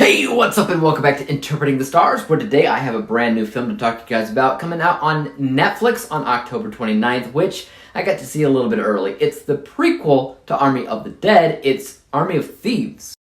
Hey, what's up and welcome back to Interpreting the Stars, where today I have a brand new film to talk to you guys about coming out on Netflix on October 29th, which I got to see a little bit early. It's the prequel to Army of the Dead. It's Army of Thieves.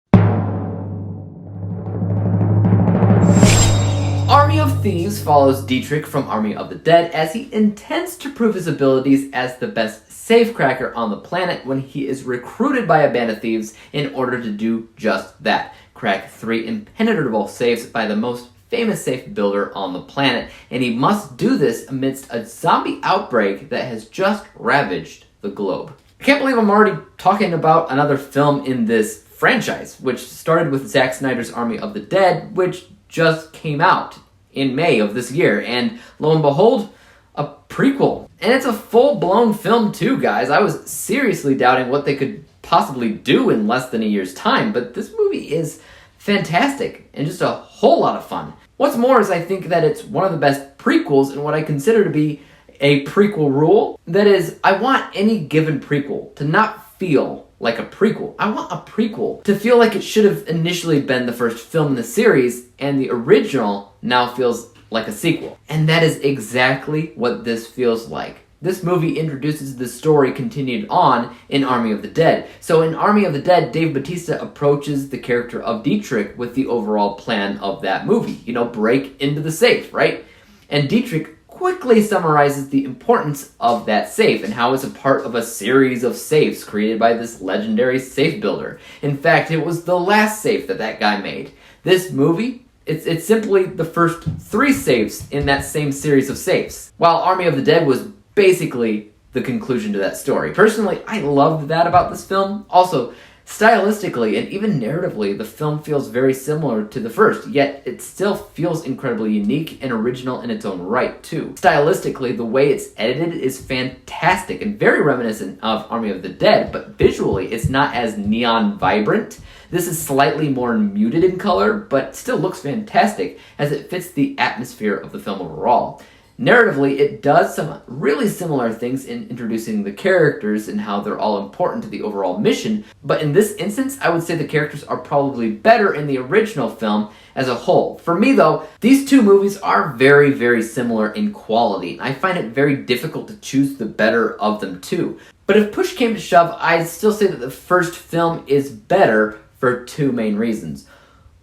Army of Thieves follows Dietrich from Army of the Dead as he intends to prove his abilities as the best safecracker on the planet when he is recruited by a band of thieves in order to do just that. Crack 3 impenetrable safes by the most famous safe builder on the planet, and he must do this amidst a zombie outbreak that has just ravaged the globe. I can't believe I'm already talking about another film in this franchise, which started with Zack Snyder's Army of the Dead, which just came out in May of this year, and lo and behold, a prequel. And it's a full-blown film too, guys. I was seriously doubting what they could possibly do in less than a year's time, but this movie is fantastic and just a whole lot of fun. What's more is I think that it's one of the best prequels in what I consider to be a prequel rule. That is, I want any given prequel to not feel like a prequel. I want a prequel to feel like it should have initially been the first film in the series, and the original now feels like a sequel. And that is exactly what this feels like. This movie introduces the story continued on in Army of the Dead. So in Army of the Dead, Dave Bautista approaches the character of Dietrich with the overall plan of that movie. You know, break into the safe, right? And Dietrich quickly summarizes the importance of that safe and how it's a part of a series of safes created by this legendary safe builder. In fact, it was the last safe that guy made. This movie, it's simply the first 3 safes in that same series of safes, while Army of the Dead was basically the conclusion to that story. Personally, I loved that about this film. Also, stylistically and even narratively, the film feels very similar to the first, yet it still feels incredibly unique and original in its own right, too. Stylistically, the way it's edited is fantastic and very reminiscent of Army of the Dead, but visually, it's not as neon vibrant. This is slightly more muted in color, but still looks fantastic as it fits the atmosphere of the film overall. Narratively, it does some really similar things in introducing the characters and how they're all important to the overall mission, but in this instance, I would say the characters are probably better in the original film as a whole. For me, though, these two movies are very, very similar in quality. I find it very difficult to choose the better of them too. But if push came to shove, I'd still say that the first film is better for 2 main reasons.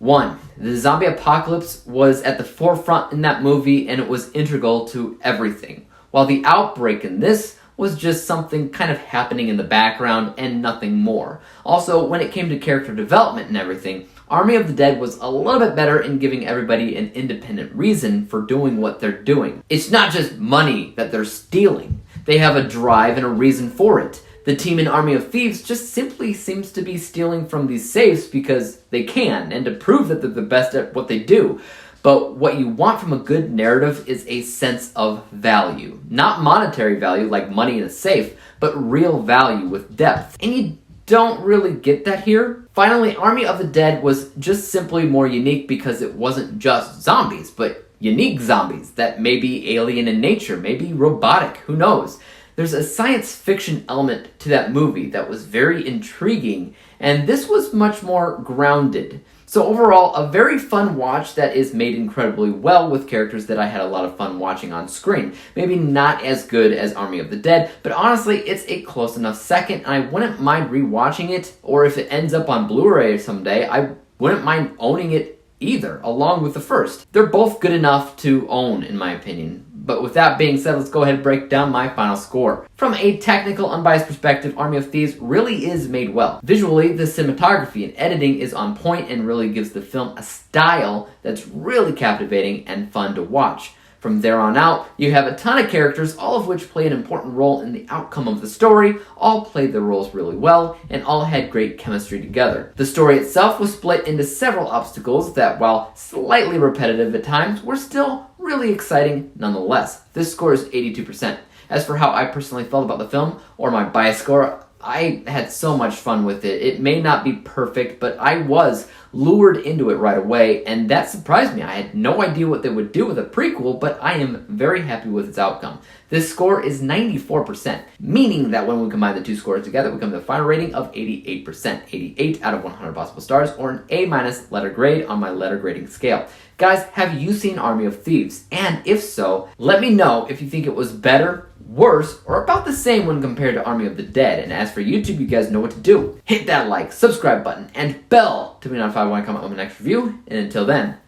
1, the zombie apocalypse was at the forefront in that movie and it was integral to everything, while the outbreak in this was just something kind of happening in the background and nothing more. Also, when it came to character development and everything, Army of the Dead was a little bit better in giving everybody an independent reason for doing what they're doing. It's not just money that they're stealing. They have a drive and a reason for it. The team in Army of Thieves just simply seems to be stealing from these safes because they can, and to prove that they're the best at what they do. But what you want from a good narrative is a sense of value. Not monetary value like money in a safe, but real value with depth. And you don't really get that here. Finally, Army of the Dead was just simply more unique because it wasn't just zombies, but unique zombies that may be alien in nature, maybe robotic, who knows? There's a science fiction element to that movie that was very intriguing, and this was much more grounded. So overall, a very fun watch that is made incredibly well with characters that I had a lot of fun watching on screen. Maybe not as good as Army of the Dead, but honestly, it's a close enough second, and I wouldn't mind rewatching it, or if it ends up on Blu-ray someday, I wouldn't mind owning it either, along with the first. They're both good enough to own, in my opinion. But with that being said, let's go ahead and break down my final score. From a technical, unbiased perspective, Army of Thieves really is made well. Visually, the cinematography and editing is on point and really gives the film a style that's really captivating and fun to watch. From there on out, you have a ton of characters, all of which play an important role in the outcome of the story, all played their roles really well, and all had great chemistry together. The story itself was split into several obstacles that, while slightly repetitive at times, were still really exciting nonetheless. This score is 82%. As for how I personally felt about the film, or my bias score, I had so much fun with it. It may not be perfect, but I was lured into it right away, and that surprised me. I had no idea what they would do with a prequel, but I am very happy with its outcome. This score is 94%, meaning that when we combine the two scores together, we come to a final rating of 88%. 88 out of 100 possible stars, or an A- letter grade on my letter grading scale. Guys, have you seen Army of Thieves? And if so, let me know if you think it was better, worse, or about the same when compared to Army of the Dead. And as for YouTube, you guys know what to do. Hit that like, subscribe button, and bell to be notified when I come out with my next review. And until then,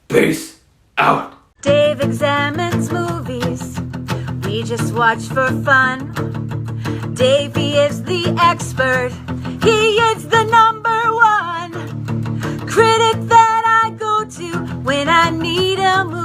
peace out. Dave examines movies we just watch for fun. Davey is the expert. He is the #1 critic that I go to when I need a movie.